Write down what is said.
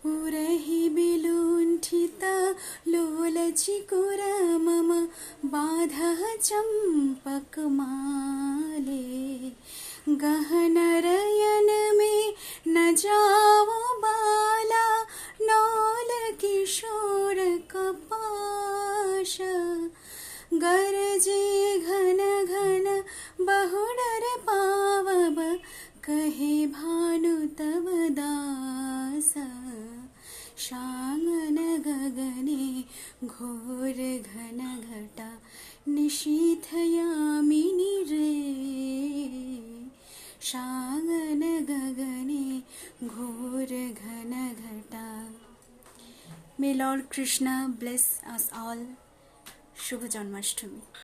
उरहि विलुण्ठित लोलचिकुर मम बाधः चम्पकमाले। गहनरयन में न जाओ बाला, नौल किशोर कपाश। गरजे घन घन बहुडर पावब, कहे भानु तव दास। शांगन गगने घोर घन घटा, निशीथ यामिनी रे। शांगन गगने घोर घन घटा। May Lord Krishna bless us all. शुभ जन्माष्टमी।